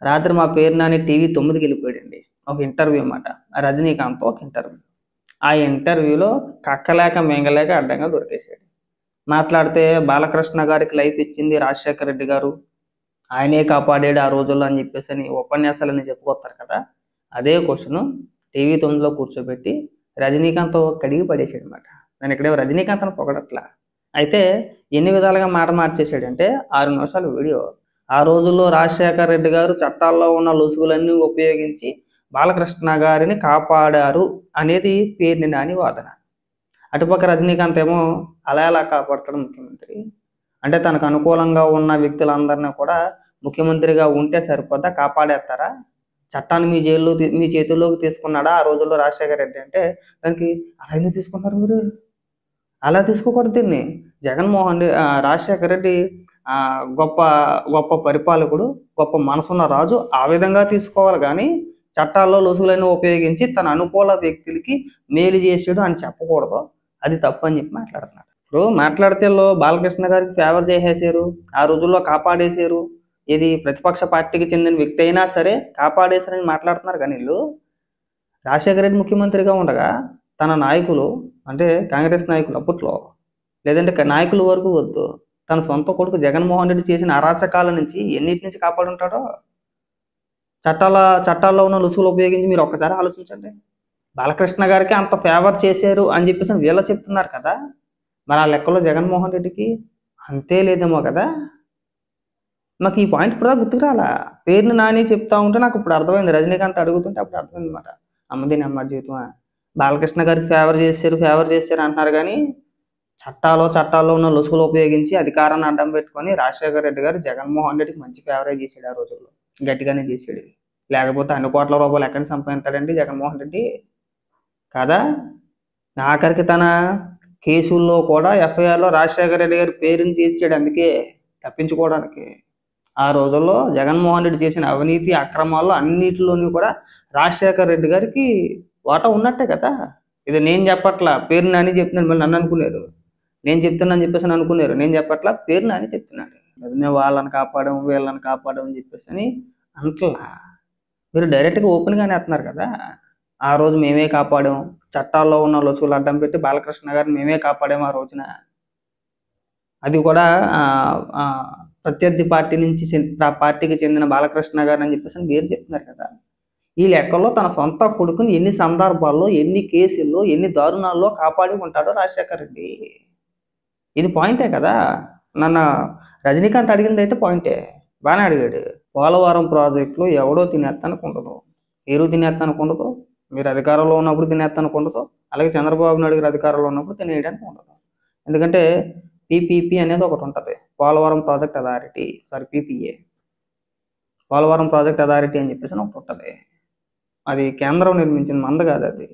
రాత్రి మా పేరు నాని టీవీ 9కి వెళ్ళిపోయాడండి. ఒక ఇంటర్వ్యూ అన్నమాట. రజనీకాంత్‌తో ఒక ఇంటర్వ్యూ. ఆ ఇంటర్వ్యూలో కక్కలేక మింగలేక అడ్డంగా దొరికేసాడు. మాట్లాడితే బాలకృష్ణ గారికి లైఫ్ ఇచ్చింది రాజశేఖర రెడ్డి గారు. ఆయనే కాపాడాడు ఆ రోజుల్లో అని చెప్పేసని ఉపన్యాసాలన్నీ చెప్పుకొస్తారు కదా! అదే క్వెషను టీవీ 9లో కూర్చోబెట్టి రజనీకాంత్ కడిగి పడేసాడనమాట. నేను ఇక్కడేమో రజనీకాంత్‌ని పొగడట్లా. అయితే ఎన్ని విధాలుగా మాట మార్చేసాడంటే 6 నిమిషాల వీడియో. ఆ రోజుల్లో రాజశేఖర రెడ్డి గారు చట్టాల్లో ఉన్న లొసుగులన్నీ ఉపయోగించి బాలకృష్ణ గారిని కాపాడారు అనేది పేర్ని నాని వాదన. అటుపక్క రజనీకాంత్ ఏమో అలా ఎలా కాపాడతాడు ముఖ్యమంత్రి? అంటే తనకు అనుకూలంగా ఉన్న వ్యక్తులందరినీ కూడా ముఖ్యమంత్రిగా ఉంటే సరిపోద్దా? కాపాడేస్తారా? చట్టాన్ని మీ చేతుల్లోకి తీసుకున్నాడా ఆ రోజుల్లో రాజశేఖర రెడ్డి అంటే, దానికి అలా ఎందుకు తీసుకున్నారు మీరు? అలా తీసుకోకూడదు దీన్ని. రాజశేఖర రెడ్డి గొప్ప గొప్ప పరిపాలకుడు, గొప్ప మనసున్న రాజు. ఆ విధంగా తీసుకోవాలి గానీ, చట్టాల్లో లొసుగులన్నీ ఉపయోగించి తన అనుకూల వ్యక్తులకి మేలు చేసాడు అని చెప్పకూడదు. అది తప్పని చెప్పి మాట్లాడుతున్నాడు. ఇప్పుడు మాట్లాడితే బాలకృష్ణ గారికి ఫేవర్ చేసేసారు. ఆ రోజుల్లో కాపాడేశారు. ఇది ప్రతిపక్ష పార్టీకి చెందిన వ్యక్తి అయినా సరే కాపాడేశారని మాట్లాడుతున్నారు కానీ వీళ్ళు రాజశేఖర రెడ్డి ముఖ్యమంత్రిగా ఉండగా తన నాయకులు అంటే కాంగ్రెస్ నాయకులు అప్పట్లో లేదంటే నాయకుల వరకు వద్దు తన సొంత కొడుకు జగన్మోహన్ రెడ్డి చేసిన అరాచకాల నుంచి ఎన్నిటి నుంచి కాపాడుంటాడో చట్టాల్లో ఉన్న లుసుగులు ఉపయోగించి మీరు ఒక్కసారి ఆలోచించండి. బాలకృష్ణ గారికి అంత ఫేవర్ చేశారు అని చెప్పేసి వీళ్ళ చెప్తున్నారు కదా, మరి ఆ లెక్కలో జగన్మోహన్ రెడ్డికి అంతే లేదేమో కదా. నాకు ఈ పాయింట్ ఇప్పుడు గుర్తుకు రాలా. పేరుని నాని చెప్తా ఉంటే నాకు ఇప్పుడు అర్థమైంది. రజనీకాంత్ అడుగుతుంటే అప్పుడు అర్థమైంది అనమాట. అమ్మది నెమ్మ జీవితమా, బాలకృష్ణ గారికి ఫేవర్ చేశారు అంటున్నారు కానీ చట్టాల్లో ఉన్న లొసుగులు ఉపయోగించి అధికారాన్ని అడ్డం పెట్టుకొని రాజశేఖర రెడ్డి గారు జగన్మోహన్ రెడ్డికి మంచి ఫేవరేజ్ చేశాడు. ఆ రోజుల్లో గట్టిగానే చేసాడు. లేకపోతే అన్ని కోట్ల రూపాయలు ఎక్కడి సంపాదించాడండి జగన్మోహన్ రెడ్డి కాదా. ఆఖరికి తన కేసుల్లో కూడా ఎఫ్ఐఆర్లో రాజశేఖర రెడ్డి గారి పేరుని చేర్చాడు. అందుకే తప్పించుకోవడానికి. ఆ రోజుల్లో జగన్మోహన్ రెడ్డి చేసిన అవినీతి అక్రమాల్లో అన్నిటిలోనూ కూడా రాజశేఖర రెడ్డి గారికి వాటా ఉన్నట్టే కదా. ఇది నేను చెప్పట్లా, పేరు నాని చెప్తున్నాను. మళ్ళీ నన్ను అనుకున్నారు నేను చెప్తున్నాను చెప్పేసి అనుకున్నారు. నేను చెప్పట్లా, పేరు నాని చెప్తున్నాడు. అది మేము వాళ్ళని కాపాడాం వీళ్ళని కాపాడాం అని చెప్పేసి అని అంటలా. మీరు డైరెక్ట్గా ఓపెన్గానే వేస్తున్నారు కదా. ఆ రోజు మేమే కాపాడాం, చట్టాల్లో ఉన్న లొసుగులు అడ్డం పెట్టి బాలకృష్ణ గారిని మేమే కాపాడాము ఆ రోజున. అది కూడా ప్రత్యర్థి పార్టీకి చెందిన బాలకృష్ణ గారు అని చెప్పేసి మీరు చెప్తున్నారు కదా. ఈ లెక్కల్లో తన సొంత కొడుకుని ఎన్ని సందర్భాల్లో, ఎన్ని కేసుల్లో, ఎన్ని దారుణాల్లో కాపాడి ఉంటాడో రాజశేఖర రెడ్డి. ఇది పాయింటే కదా. నన్ను రజనీకాంత్ అడిగింది అయితే పాయింటే, బాగానే అడిగాడు. పోలవరం ప్రాజెక్టులో ఎవడో తినేస్తానికి ఉండదు, మీరు తినేస్తానికి ఉండదు, మీరు అధికారంలో ఉన్నప్పుడు తినేస్తానికి ఉండదు, అలాగే చంద్రబాబు నాయుడు గారు అధికారంలో ఉన్నప్పుడు తినేయడానికి ఉండదు. ఎందుకంటే పీపీపీ అనేది ఒకటి ఉంటుంది, Polavaram project authority, PPA, Polavaram project authority అని చెప్పేసి ఒకటి ఉంటుంది. అది కేంద్రం నిర్మించింది, మంద కాదు అది.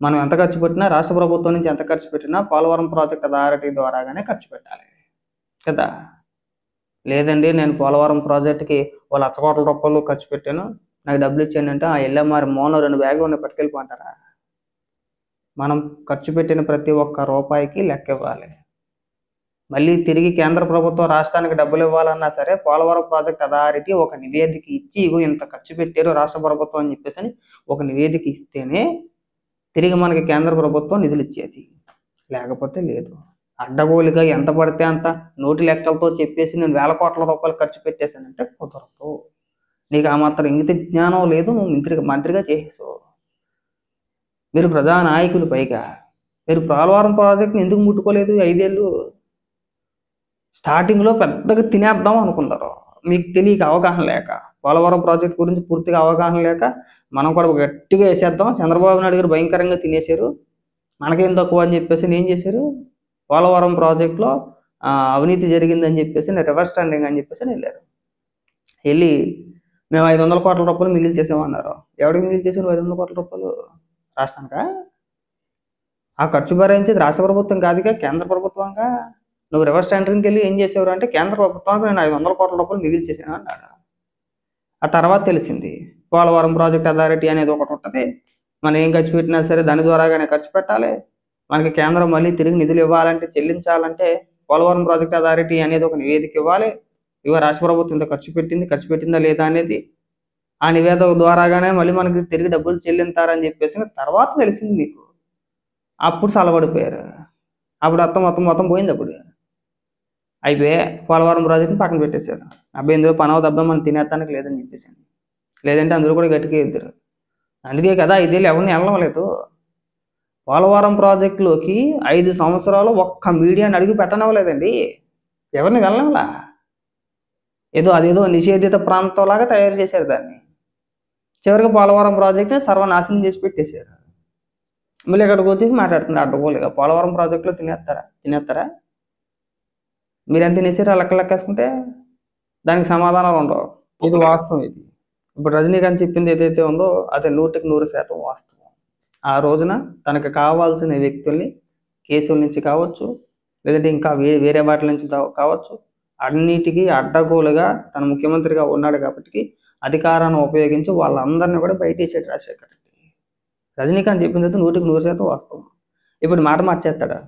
మనం ఎంత ఖర్చు పెట్టినా, రాష్ట్ర ప్రభుత్వం నుంచి ఎంత ఖర్చు పెట్టినా పోలవరం ప్రాజెక్ట్ అథారిటీ ద్వారాగానే ఖర్చు పెట్టాలి కదా. లేదండి నేను పోలవరం ప్రాజెక్టుకి ఓ ₹1,00,000 కోట్ల ఖర్చు పెట్టాను, నాకు డబ్బులు ఇచ్చానంటే ఆ ఎల్ఎంఆర్ మోనో 2 బ్యాగులు ఉన్నాయి పట్టుకెళ్ళిపోంటారా. మనం ఖర్చు పెట్టిన ప్రతి ఒక్క రూపాయికి లెక్క ఇవ్వాలి. మళ్ళీ తిరిగి కేంద్ర ప్రభుత్వం రాష్ట్రానికి డబ్బులు ఇవ్వాలన్నా సరే పోలవరం ప్రాజెక్ట్ అథారిటీ ఒక నివేదిక ఇచ్చి ఇగో ఇంత ఖర్చు పెట్టారు రాష్ట్ర ప్రభుత్వం అని చెప్పేసి ఒక నివేదిక ఇస్తేనే తిరిగి మనకి కేంద్ర ప్రభుత్వం నిధులు ఇచ్చేది, లేకపోతే లేదు. అడ్డగోలుగా ఎంత పడితే అంత నోటి లెక్కలతో చెప్పేసి నేను ₹1,000 కోట్ల ఖర్చు పెట్టేశానంటే కుదరదు. నీకు ఆ మాత్రం ఇంగిత జ్ఞానం లేదు, నువ్వు మంత్రిగా చేసేసావు. మీరు ప్రజా నాయకులు, పైగా మీరు పోలవరం ప్రాజెక్ట్ని ఎందుకు ముట్టుకోలేదు 5 ఏళ్ళు? స్టార్టింగ్లో పెద్దగా తినేద్దాం అనుకున్నారు, మీకు తెలియక అవగాహన లేక, పోలవరం ప్రాజెక్ట్ గురించి పూర్తిగా అవగాహన లేక మనం కూడా గట్టిగా వేసేద్దాం, చంద్రబాబు నాయుడు గారు భయంకరంగా తినేశారు, మనకేం తక్కువ అని చెప్పేసి ఏం చేశారు, పోలవరం ప్రాజెక్టులో అవినీతి జరిగిందని చెప్పేసి రివర్స్ స్టాండింగ్ అని చెప్పేసి వెళ్ళారు. వెళ్ళి మేము ₹500 కోట్ల మిగిలి చేసామన్నారు. ఎవరికి మిగిలి చేసారు ₹500 కోట్ల? రాష్ట్రానికా? ఆ ఖర్చు భరించేది రాష్ట్ర ప్రభుత్వం కాదుగా, కేంద్ర ప్రభుత్వంగా. నువ్వు రివర్స్ టెండరింగ్కి వెళ్ళి ఏం చేసేవారు అంటే కేంద్ర ప్రభుత్వానికి నేను ₹500 కోట్ల మిగిలి చేశాను అన్నాడు. ఆ తర్వాత తెలిసింది పోలవరం ప్రాజెక్ట్ అథారిటీ అనేది ఒకటి ఉంటుంది, మనం ఏం ఖర్చు పెట్టినా సరే దాని ద్వారాగానే ఖర్చు పెట్టాలి, మనకి కేంద్రం మళ్ళీ తిరిగి నిధులు ఇవ్వాలంటే, చెల్లించాలంటే పోలవరం ప్రాజెక్ట్ అథారిటీ అనేది ఒక నివేదిక ఇవ్వాలి, ఇవో రాష్ట్ర ప్రభుత్వం ఇంత ఖర్చు పెట్టిందా లేదా అనేది ఆ నివేదిక ద్వారాగానే మళ్ళీ మనకి తిరిగి డబ్బులు చెల్లింతారని చెప్పేసి తర్వాత తెలిసింది మీకు. అప్పుడు చల్లబడిపోయారు. అప్పుడు మొత్తం పోయింది. అప్పుడు అయిపోయి పోలవరం ప్రాజెక్ట్ని పక్కన పెట్టేశారు. అబ్బాయి ఇందులో పని అవుతుంది, అబ్బాయి మనం తినేస్తానికి లేదని చెప్పేసి. లేదంటే అందులో కూడా గట్టిగా ఇద్దరు. అందుకే కదా 5 ఏళ్ళు ఎవరిని వెళ్ళలేదు. పోలవరం ప్రాజెక్టులోకి 5 సంవత్సరాలు ఒక్క మీడియాని అడిగి పెట్టనివ్వలేదండి. ఎవరిని వెళ్ళంలా. అదేదో నిషేధిత ప్రాంతంలాగా తయారు చేశారు దాన్ని. చివరికి పోలవరం ప్రాజెక్టు సర్వనాశనం చేసి పెట్టేశారు. మళ్ళీ ఇక్కడికి వచ్చేసి మాట్లాడుతున్నారు అడ్డగోలుగా. పోలవరం ప్రాజెక్టులో తినేస్తారా మీరు ఎంత తినేసారు లెక్కేసుకుంటే దానికి సమాధానాలు ఉండవు. ఇది వాస్తవం. ఇప్పుడు రజనీకాంత్ చెప్పింది ఏదైతే ఉందో అది 100% వాస్తవం. ఆ రోజున తనకు కావాల్సిన వ్యక్తుల్ని కేసుల నుంచి కావచ్చు, లేదంటే ఇంకా వేరే వాటి నుంచి కావచ్చు, అన్నిటికీ అడ్డగోలుగా తన ముఖ్యమంత్రిగా ఉన్నాడు కాబట్టి అధికారాన్ని ఉపయోగించి వాళ్ళందరినీ కూడా బయటేసాడు రాజశేఖర్ రెడ్డి. రజనీకాంత్ చెప్పింది అయితే 100% వాస్తవం. ఇప్పుడు మాట మార్చేస్తాడా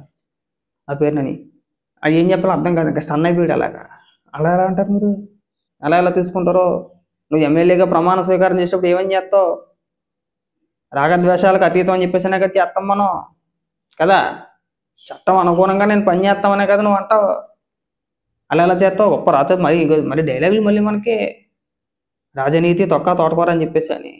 ఆ పేరునని? అది ఏం చెప్పాలో అర్థం కాదు. ఇంకా స్టన్ అయిపోయాడు. అలా ఎలా అంటారు మీరు? ఎలా తీసుకుంటారో? నువ్వు ఎమ్మెల్యేగా ప్రమాణ స్వీకారం చేసేటప్పుడు ఏమని చేస్తావు? రాగద్వేషాలకు అతీతం అని చెప్పేసినా కదా చేస్తాం మనం కదా. చట్టం అనుగుణంగా నేను పని చేస్తామనే కదా నువ్వు అంటావు. ఎలా చేస్తావు? గొప్ప రాత మరి డైలాగులు మళ్ళీ మనకి రాజనీతి తోటకూర అని చెప్పేసి అని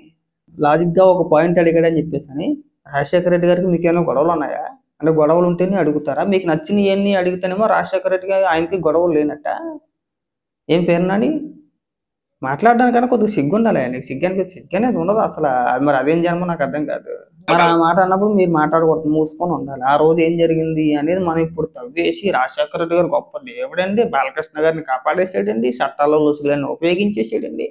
లాజిక్గా ఒక పాయింట్ అడిగాడని చెప్పేసి అని. రాజశేఖర రెడ్డి గారికి మీకు ఏమైనా గొడవలు ఉన్నాయా? అంటే గొడవలు ఉంటేనే అడుగుతారా? మీకు నచ్చినవి అన్నీ అడిగితేనేమో రాజశేఖర రెడ్డి గారు ఆయనకి గొడవలు లేనట్ట. ఏం పేరునాని మాట్లాడడానికన్నా కొద్దిగా సిగ్గు ఉండాలి. నీకు సిగ్గు అనేది ఉండదు అసలు. మరి అదేం జన్మ నాకు అర్థం కాదు. మరి ఆ మాట అన్నప్పుడు మీరు మాట్లాడకూడదు, మూసుకొని ఉండాలి. ఆ రోజు ఏం జరిగింది అనేది మనం ఇప్పుడు తవ్వేసి రాజశేఖర రెడ్డి గారు గొప్ప దేవుడండి, బాలకృష్ణ గారిని కాపాడేసాడండి, చట్టాల్లో లొసుగులన్నీ ఉపయోగించేసాడండి.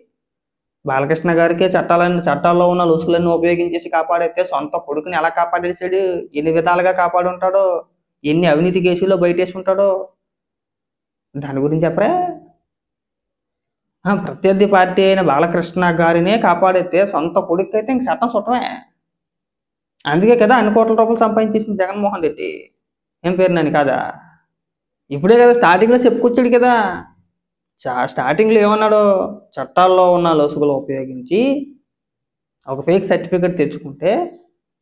బాలకృష్ణ గారికే చట్టాల్లో ఉన్న లొసుగులన్నీ ఉపయోగించేసి కాపాడైతే సొంత కొడుకుని ఎలా కాపాడేసాడు, ఎన్ని విధాలుగా కాపాడు ఉంటాడో, ఎన్ని అవినీతి కేసుల్లో బయటేసి ఉంటాడో దాని గురించి చెప్పరా? ప్రత్యర్థి పార్టీ అయిన బాలకృష్ణ గారినే కాపాడితే సొంత కొడుకు అయితే ఇంక చట్టం చుట్టమే. అందుకే కదా అన్ని కోట్ల రూపాయలు సంపాదించేసింది జగన్మోహన్ రెడ్డి. ఏం పేరునని కాదా? ఇప్పుడే కదా స్టార్టింగ్లో చెప్పుకొచ్చాడు కదా. స్టార్టింగ్లో ఏమన్నాడు? చట్టాల్లో ఉన్న లొసుగులు ఉపయోగించి ఒక ఫేక్ సర్టిఫికెట్ తెచ్చుకుంటే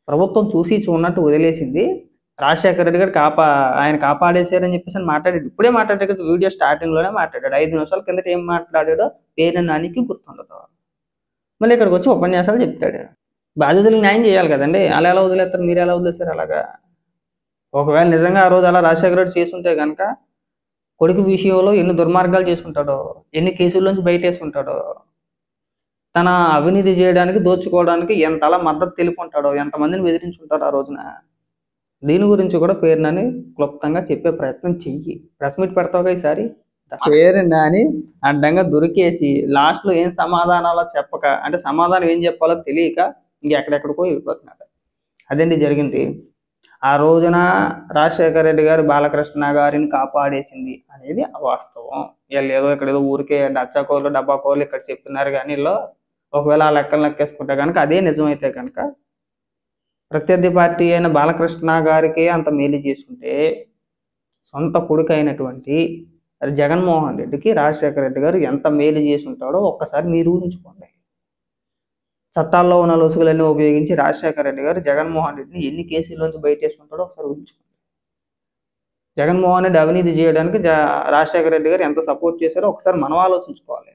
ప్రభుత్వం చూసి చూడనట్టు వదిలేసింది. రాజశేఖర రెడ్డి గారు ఆయన కాపాడేశారని చెప్పేసి మాట్లాడాడు. ఇప్పుడే మాట్లాడాడు కదా, వీడియో స్టార్టింగ్లోనే మాట్లాడాడు. 5 నిమిషాల కిందట ఏం మాట్లాడాడో పేరు నానికి గుర్తుండదు. మళ్ళీ ఇక్కడికి వచ్చి ఉపన్యాసాలు చెప్తాడు. బాధితులకు న్యాయం చేయాలి కదండి. అలా ఎలా వదిలేస్తారు? మీరు ఎలా వదిలేస్తారు అలాగా? ఒకవేళ నిజంగా ఆ రోజు అలా రాజశేఖర రెడ్డి చేసుంటే కనుక కొడుకు విషయంలో ఎన్ని దుర్మార్గాలు చేసుకుంటాడో, ఎన్ని కేసుల్లోంచి బయటేసుకుంటాడో, తన అవినీతి చేయడానికి దోచుకోవడానికి ఎంతలా మద్దతు తెలుపుకుంటాడో, ఎంతమందిని బెదిరించుంటారో ఆ రోజున. దీని గురించి కూడా పేరు నాని క్లుప్తంగా చెప్పే ప్రయత్నం చెయ్యి. ప్రెస్ మీట్ పెడతావుగా ఈసారి. పేరు నాని అడ్డంగా దొరికేసి లాస్ట్లో ఏం సమాధానాలో చెప్పక, అంటే సమాధానం ఏం చెప్పాలో తెలియక ఇంకెక్కడెక్కడికో వెళ్ళిపోతున్నాడు. అదండి జరిగింది. ఆ రోజున రాజశేఖర రెడ్డి గారు బాలకృష్ణ గారిని కాపాడేసింది అనేది అవాస్తవం. వీళ్ళు ఇక్కడ ఏదో ఊరికే డచ్చాకోళ్ళు డబ్బాకోళ్ళు ఇక్కడ చెప్తున్నారు. కానీ ఒకవేళ ఆ లెక్కలు లెక్కేసుకుంటే కనుక అదే నిజమైతే కనుక ప్రత్యర్థి పార్టీ అయిన బాలకృష్ణ గారికి అంత మేలు చేసుకుంటే సొంత కొడుకు అయినటువంటి జగన్మోహన్ రెడ్డికి రాజశేఖర రెడ్డి గారు ఎంత మేలు చేసి ఉంటాడో ఒక్కసారి మీరు ఊహించుకోండి. చట్టాల్లో ఉన్న లొసుగులన్నీ ఉపయోగించి రాజశేఖర రెడ్డి గారు జగన్మోహన్ రెడ్డిని ఎన్ని కేసుల్లోంచి బయటేసుకుంటాడో ఒకసారి ఊహించుకోండి. జగన్మోహన్ రెడ్డి అవినీతి చేయడానికి రాజశేఖర రెడ్డి గారు ఎంత సపోర్ట్ చేశారో ఒకసారి మనం ఆలోచించుకోవాలి.